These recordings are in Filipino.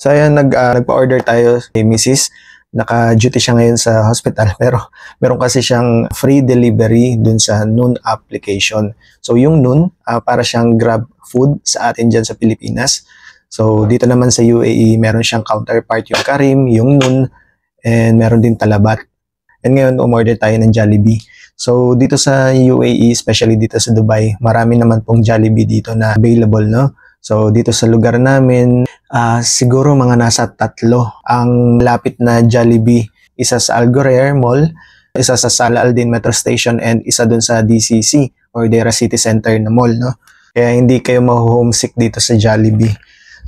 So ayan, nagpa-order tayo kay Mrs. Naka-duty siya ngayon sa hospital pero meron kasi siyang free delivery dun sa Noon application. So yung Noon, para siyang Grab food sa atin dyan sa Pilipinas. So dito naman sa UAE, meron siyang counterpart yung Careem, yung Noon, and meron din Talabat. And ngayon, umorder tayo ng Jollibee. So dito sa UAE, especially dito sa Dubai, marami naman pong Jollibee dito na available, no? So dito sa lugar namin, siguro mga nasa 3 ang lapit na Jollibee. Isa sa Al Ghurair Mall, isa sa Salah Al Din Metro Station, and isa dun sa DCC or Deira City Center na mall, no? Kaya hindi kayo ma-homesick dito sa Jollibee.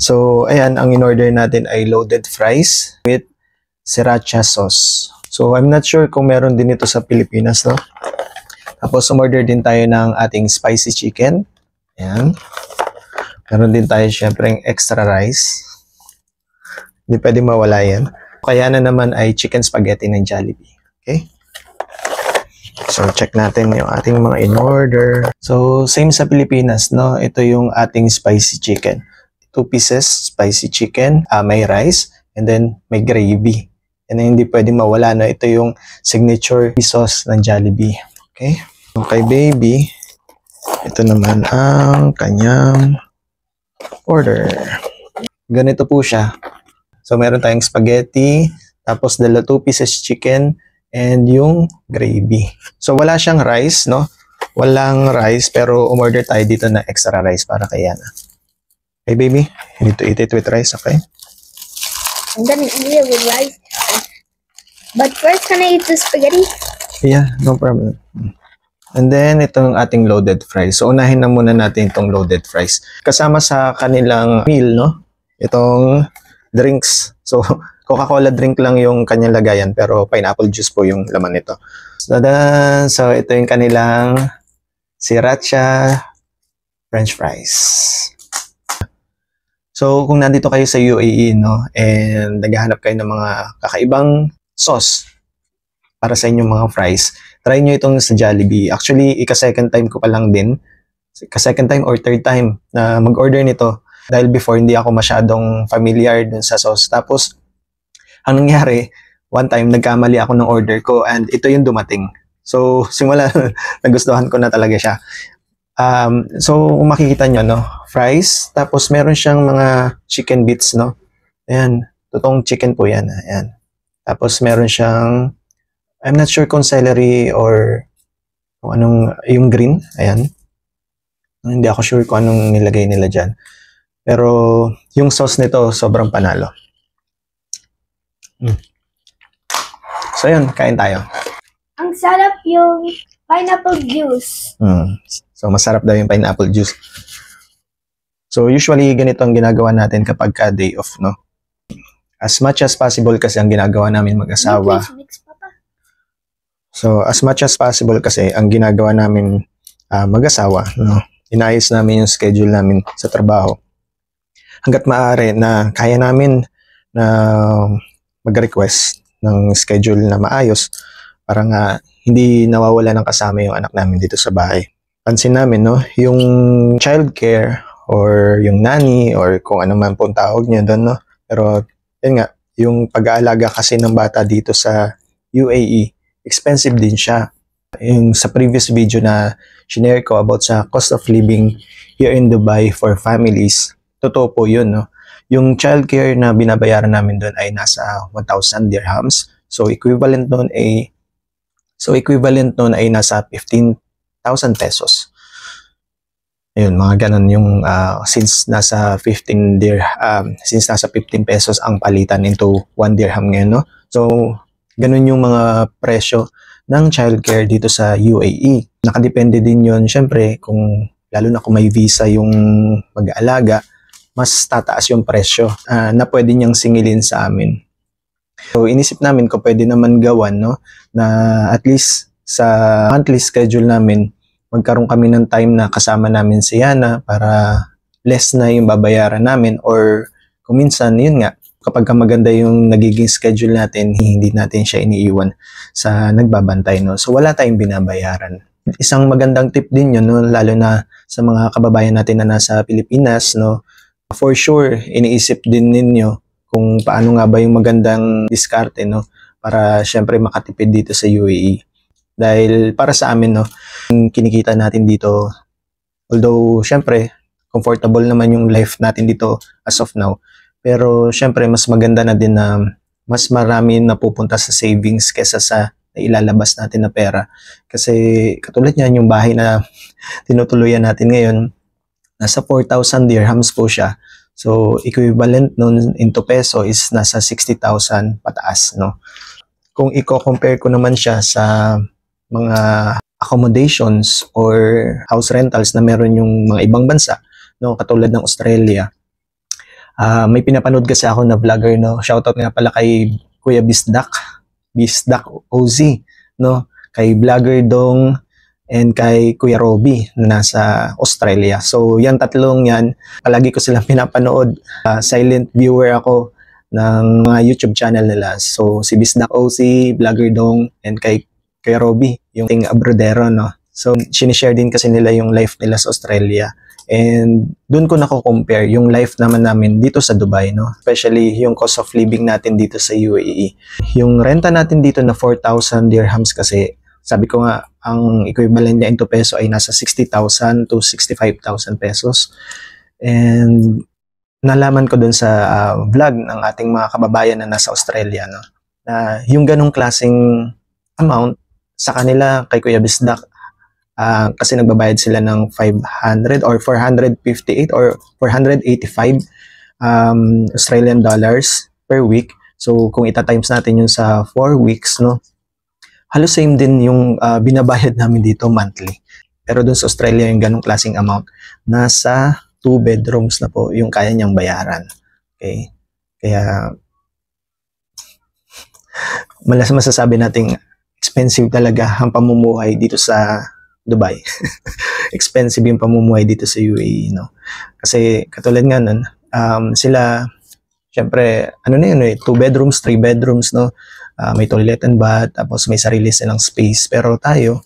So ayan, ang in-order natin ay loaded fries with sriracha sauce. So I'm not sure kung meron din ito sa Pilipinas, no? Tapos umorder din tayo ng ating spicy chicken. Ayan. Meron din tayo syempre extra rice. Hindi pwede mawala yan. Kaya na naman ay chicken spaghetti ng Jollibee. Okay? So check natin yung ating mga in-order. So same sa Pilipinas, no? Ito yung ating spicy chicken. 2 pieces spicy chicken, may rice, and then may gravy. And then, hindi pwede mawala na ito yung signature sauce ng Jollibee. Okay? Okay, baby. Ito naman ang kanyang order. Ganito po siya. So, meron tayong spaghetti, tapos 2 pieces chicken, and yung gravy. So, wala siyang rice, no? Walang rice, pero umorder tayo dito na extra rice para kay Yana. Okay, baby? You need to eat it with rice, okay? I'm gonna eat it with rice. But first, can I eat the spaghetti? Yeah, no problem. And then, itong ating loaded fries. So, unahin na muna natin itong loaded fries. Kasama sa kanilang meal, no? Itong drinks. So, Coca-Cola drink lang yung kanyang lagayan, pero pineapple juice po yung laman nito. So, ito yung kanilang sriracha French fries. So, kung nandito kayo sa UAE, no, and naghahanap kayo ng mga kakaibang sauce para sa inyong mga fries, try nyo itong sa Jollibee. Actually, ika-second time ko pa lang din. Ika-second time or third time na mag-order nito. Dahil before, hindi ako masyadong familiar dun sa sauce. Tapos, ang nangyari, one time, nagkamali ako ng order ko and ito yung dumating. So, simula, nagustuhan ko na talaga siya. So, kung makikita nyo, no, fries, tapos meron siyang mga chicken bits, no. Ayan, totoong chicken po yan. Ayan. Tapos meron siyang, I'm not sure kung celery or kung anong, yung green. Ayan. Hindi ako sure kung anong nilagay nila dyan. Pero yung sauce nito, sobrang panalo. So yun, kain tayo. Ang sarap yung pineapple juice. So masarap daw yung pineapple juice. So usually ganito ang ginagawa natin kapag ka day off, no? As much as possible kasi ang ginagawa namin mag-asawa. Mix, Papa. So as much as possible kasi ang ginagawa namin mag-asawa, no? Inayos namin yung schedule namin sa trabaho. Hanggat maaari na kaya namin na mag-request ng schedule na maayos para nga hindi nawawala ng kasama yung anak namin dito sa bahay. Pansin namin, no, yung childcare or yung nanny or kung ano man pong tawag niya doon, no. Pero yun nga, yung pag-aalaga kasi ng bata dito sa UAE, expensive din siya. Yung sa previous video na shinare ko about sa cost of living here in Dubai for families, totoo po yun, no. Yung childcare na binabayaran namin doon ay nasa 1,000 dirhams. So equivalent noon ay nasa 15,000 pesos. Ayun, mga ganun yung since nasa 15 pesos ang palitan into 1 dirham ngayon, no? So ganun yung mga presyo ng childcare dito sa UAE. Nakadepende din yun, syempre, kung lalo na kung may visa yung mag-aalaga, mas tataas yung presyo na pwede niyang singilin sa amin. So, inisip namin kung pwede naman gawan, no, na at least sa monthly schedule namin, magkaroon kami ng time na kasama namin si Yana para less na yung babayaran namin, or kung minsan, yun nga, kapag maganda yung nagiging schedule natin, hindi natin siya iniiwan sa nagbabantay, no. So, wala tayong binabayaran. Isang magandang tip din yun, no, lalo na sa mga kababayan natin na nasa Pilipinas, no. For sure, iniisip din ninyo kung paano nga ba yung magandang diskarte, no, para syempre makatipid dito sa UAE. Dahil para sa amin, no, yung kinikita natin dito, although syempre comfortable naman yung life natin dito as of now, pero syempre mas maganda na din na mas marami na pupunta sa savings kesa sa ilalabas natin na pera. Kasi katulad niyan, yung bahay na tinutuluyan natin ngayon, nasa 4,000 dirhams po siya. So, equivalent nun into peso is nasa 60,000 pataas, no? Kung i-compare ko naman siya sa mga accommodations or house rentals na meron yung mga ibang bansa, no, katulad ng Australia. May pinapanood kasi ako na vlogger, no. Shoutout nga pala kay Kuya Bisdak OZ, no, kay Vlogger Dong and kay Kuya Robby na nasa Australia. So, yan tatlong yan, palagi ko silang pinapanood. Silent viewer ako ng mga YouTube channel nila. So, si Bisdak OZ, Vlogger Dong, and kay Kuya Robby, yung ting abrodero, no. So, sinishare din kasi nila yung life nila sa Australia. And doon ko nako-compare yung life naman namin dito sa Dubai, no? Especially yung cost of living natin dito sa UAE. Yung renta natin dito na 4,000 dirhams kasi, sabi ko nga, ang equivalent niya into peso ay nasa 60,000 to 65,000 pesos. And nalaman ko dun sa vlog ng ating mga kababayan na nasa Australia, no, na yung ganong klaseng amount sa kanila kay Kuya Bisdak, kasi nagbabayad sila ng 500 or 458 or 485 Australian dollars per week. So, kung ita-times natin yun sa 4 weeks, no, halos same din yung binabayad namin dito monthly. Pero dun sa Australia, yung ganong klaseng amount, nasa 2 bedrooms na po yung kaya niyang bayaran. Okay? Kaya, masasabi nating expensive talaga ang pamumuhay dito sa Dubai. Expensive yung pamumuhay dito sa UAE, no? Kasi katulad nga nun, sila, syempre, ano na yun, 2 bedrooms, 3 bedrooms, no? May toilet and bath, tapos may sarili silang space. Pero tayo,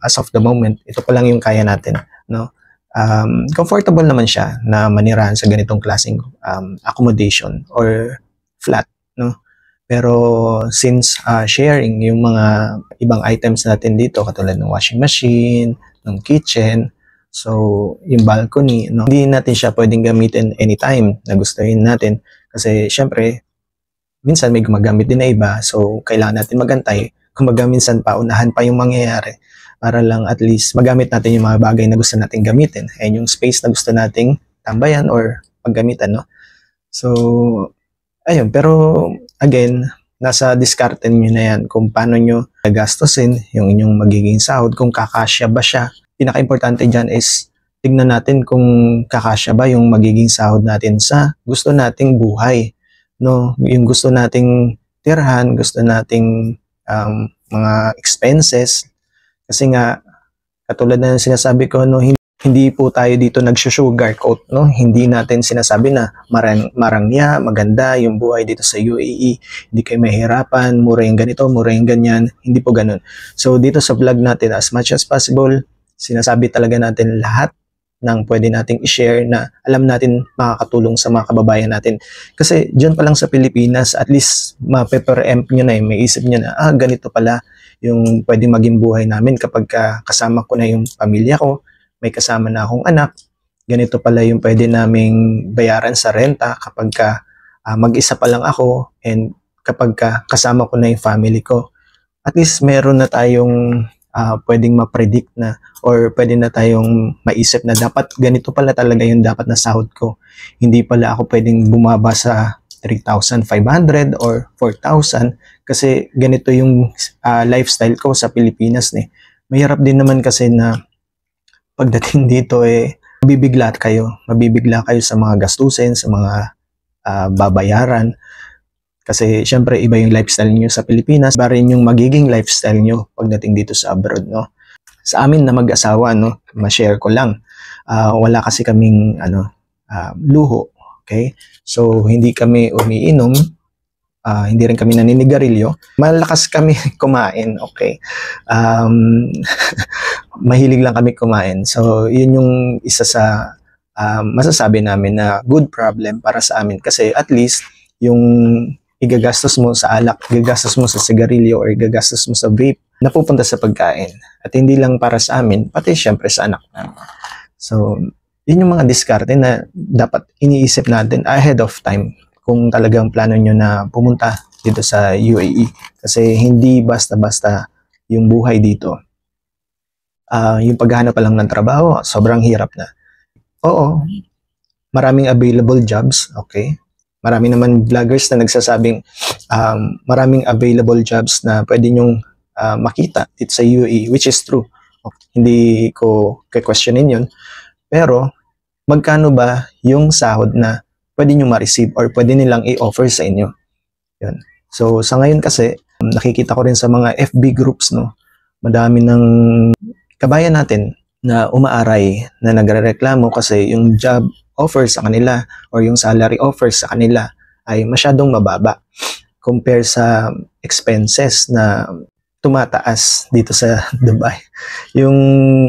as of the moment, ito pa lang yung kaya natin, no? Comfortable naman siya na manirahan sa ganitong klaseng accommodation or flat, no? Pero since sharing yung mga ibang items natin dito, katulad ng washing machine, ng kitchen, so yung balcony, no, hindi natin siya pwedeng gamitin anytime na gustuhin natin. Kasi syempre, minsan may gumagamit din na iba, so kailangan natin magantay. Kumbaga minsan paunahan pa yung mangyayari para lang at least magamit natin yung mga bagay na gusto natin gamitin. And yung space na gusto nating tambayan or paggamitan, no. So, ayun, pero again, nasa diskarte nyo na yan kung paano nyo gastusin yung inyong magiging sahod, kung kakasya ba siya. Pinaka-importante dyan is tignan natin kung kakasya ba yung magiging sahod natin sa gusto nating buhay, no? Yung gusto nating tirhan, gusto nating mga expenses. Kasi nga, katulad na sinasabi ko, no, hindi po tayo dito nag-sugarcoat, no? Hindi natin sinasabi na marangya, maganda yung buhay dito sa UAE, hindi kayo mahirapan, mura yung ganito, mura yung ganyan, hindi po ganun. So dito sa vlog natin, as much as possible, sinasabi talaga natin lahat ng pwede nating i-share na alam natin makakatulong sa mga kababayan natin. Kasi dyan pa lang sa Pilipinas, at least ma-preempt nyo na, may isip nyo na, ganito pala yung pwede maging buhay namin kapag kasama ko na yung pamilya ko, may kasama na akong anak, ganito pala yung pwede naming bayaran sa renta kapag mag-isa pa lang ako and kapag kasama ko na yung family ko. At least meron na tayong pwedeng ma-predict na or pwede na tayong maisip na dapat ganito pala talaga yung dapat na sahod ko. Hindi pala ako pwedeng bumaba sa 3,500 or 4,000 kasi ganito yung lifestyle ko sa Pilipinas. Mahirap din naman kasi na pagdating dito mabibigla kayo sa mga gastusin, sa mga babayaran. Kasi syempre iba yung lifestyle niyo sa Pilipinas, iba rin yung magiging lifestyle niyo pagdating dito sa abroad, no. Sa amin na mag-asawa, no, ma-share ko lang. Wala kasi kaming luho, okay? So hindi kami umiinom, hindi rin kami naninigarilyo. Malakas kami kumain, okay? Mahilig lang kami kumain. So, yun yung isa sa masasabi namin na good problem para sa amin. Kasi at least, yung igagastos mo sa alak, igagastos mo sa sigarilyo, or igagastos mo sa vape, napupunta sa pagkain. At hindi lang para sa amin, pati syempre sa anak na. So, yun yung mga diskarte na dapat iniisip natin ahead of time kung talagang plano nyo na pumunta dito sa UAE. Kasi hindi basta-basta yung buhay dito. Yung paghahanap pa lang ng trabaho, sobrang hirap na. Oo, maraming available jobs, okay? Marami naman vloggers na nagsasabing maraming available jobs na pwede nyong makita dito sa UAE, which is true. Okay. Hindi ko questionin yun. Pero, magkano ba yung sahod na pwede nyo ma-receive or pwede nilang i-offer sa inyo? Yun. So, sa ngayon kasi, nakikita ko rin sa mga FB groups, no, madami ng kabayan natin na umaaray na nagrereklamo kasi yung job offer sa kanila or yung salary offer sa kanila ay masyadong mababa compare sa expenses na tumataas dito sa Dubai. Yung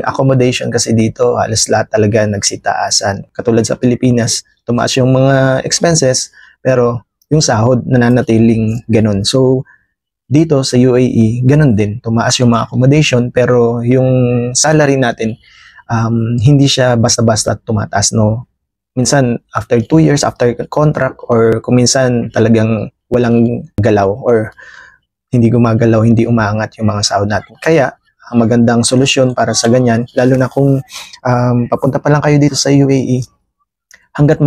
accommodation kasi dito, halos lahat talaga nagsitaasan. Katulad sa Pilipinas, tumaas yung mga expenses, pero yung sahod nananatiling ganun. So, dito sa UAE, ganun din. Tumaas yung mga accommodation, pero yung salary natin, hindi siya basta-basta tumataas, no? Minsan, after 2 years, after contract, or kung minsan talagang walang galaw, or hindi gumagalaw, hindi umaangat yung mga sahod natin. Kaya, ang magandang solusyon para sa ganyan, lalo na kung papunta pa lang kayo dito sa UAE, hanggat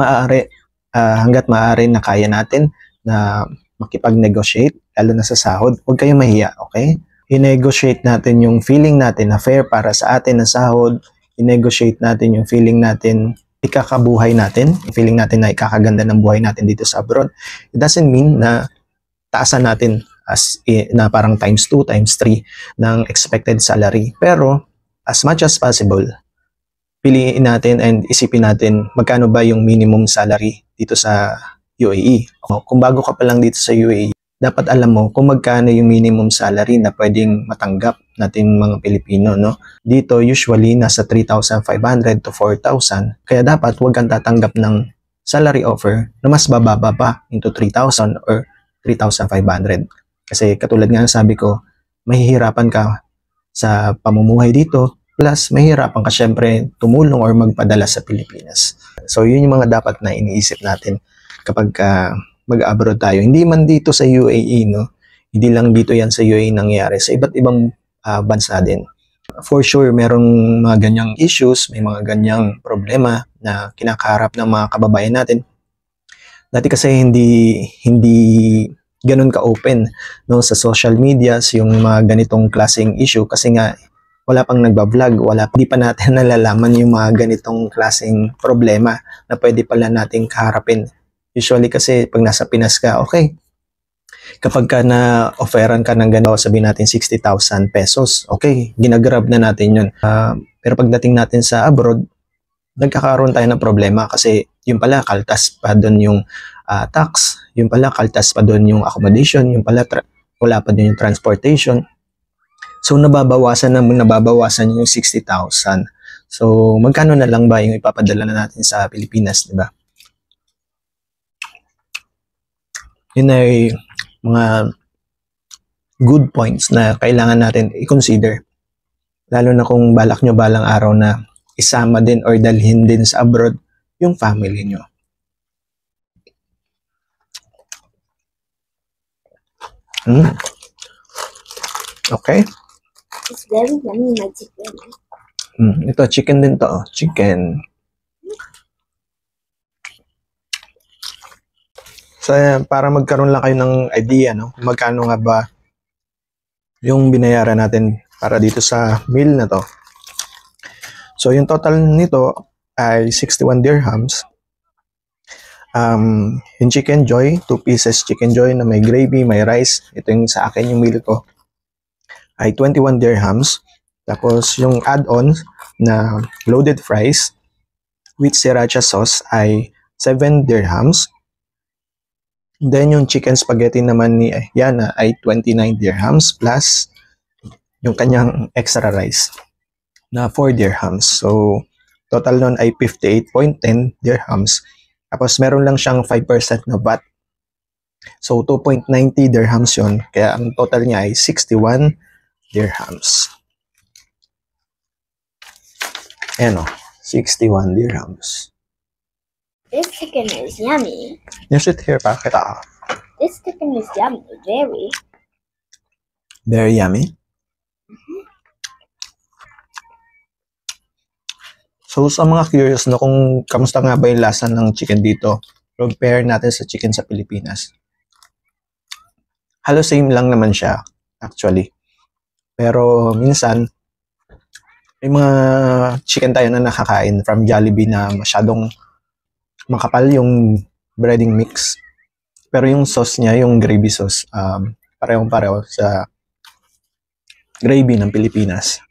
maaari na kaya natin na makipag-negotiate, lalo na sa sahod, huwag kayong mahiya, okay? I-negotiate natin yung feeling natin na fair para sa atin na sahod, i-negotiate natin yung feeling natin, ikakabuhay natin, yung feeling natin na ikakaganda ng buhay natin dito sa abroad. It doesn't mean na taasan natin na parang times 2, times 3 ng expected salary. Pero, as much as possible, piliin natin and isipin natin magkano ba yung minimum salary dito sa UAE. Kung bago ka pa lang dito sa UAE, dapat alam mo kung magkano yung minimum salary na pwedeng matanggap natin mga Pilipino, no? Dito, usually, nasa 3,500 to 4,000. Kaya dapat huwag kang tatanggap ng salary offer na mas bababa pa into 3,000 or 3,500. Kasi katulad nga sabi ko, mahihirapan ka sa pamumuhay dito, plus mahihirapan ka syempre tumulong or magpadala sa Pilipinas. So yun yung mga dapat na iniisip natin kapag mag-abroad tayo. Hindi man dito sa UAE, no? Hindi lang dito yan sa UAE nangyayari. Sa iba't ibang bansa din. For sure, merong mga ganyang issues, may mga ganyang problema na kinakaharap ng mga kababayan natin. Dati kasi hindi ganun ka-open, no, sa social medias yung mga ganitong klaseng issue kasi nga wala pang nagba-vlog, hindi pa natin nalalaman yung mga ganitong klaseng problema na pwede pala nating kaharapin. Usually kasi pag nasa Pinas ka, okay, kapag ka na-offeran ka ng gano'n, sabihin natin 60,000 pesos, okay, ginagrab na natin yun. Pero pagdating natin sa abroad, nagkakaroon tayo ng problema kasi yun pala, kaltas pa doon yung tax, yun pala, kaltas pa doon yung accommodation, yun pala, wala pa doon yung transportation. So, nababawasan yung 60,000. So, magkano na lang ba yung ipapadala na natin sa Pilipinas, di ba? Yun ay mga good points na kailangan natin i-consider. Lalo na kung balak nyo balang araw na isama din or dalhin din sa abroad yung family nyo. Okay. It's very yummy, my chicken. Ito, chicken din to. Chicken. So, para magkaroon lang kayo ng idea, no? Magkano nga ba yung binayaran natin para dito sa meal na to. So, yung total nito ay 61 dirhams. Yung Chicken Joy, 2 pieces Chicken Joy na may gravy, may rice. Ito yung sa akin yung meal ko. Ay 21 dirhams. Tapos yung add-on na loaded fries with sriracha sauce ay 7 dirhams. Then yung chicken spaghetti naman ni Yana ay 29 dirhams plus yung kanyang extra rice na 4 dirhams. So total nun ay 58.10 dirhams. Tapos meron lang siyang 5% na VAT So, 2.90 dirhams yun. Kaya ang total niya ay 61 dirhams. Ayan o, 61 dirhams. This chicken is yummy. You sit here, pakita. This chicken is yummy. Very. Very yummy. So, sa mga curious na kung kamusta nga ba yung lasa ng chicken dito, compare natin sa chicken sa Pilipinas. Halos same lang naman siya, actually. Pero minsan, may mga chicken tayo na nakakain from Jollibee na masyadong makapal yung breading mix. Pero yung sauce niya, yung gravy sauce, parehong-pareho sa gravy ng Pilipinas.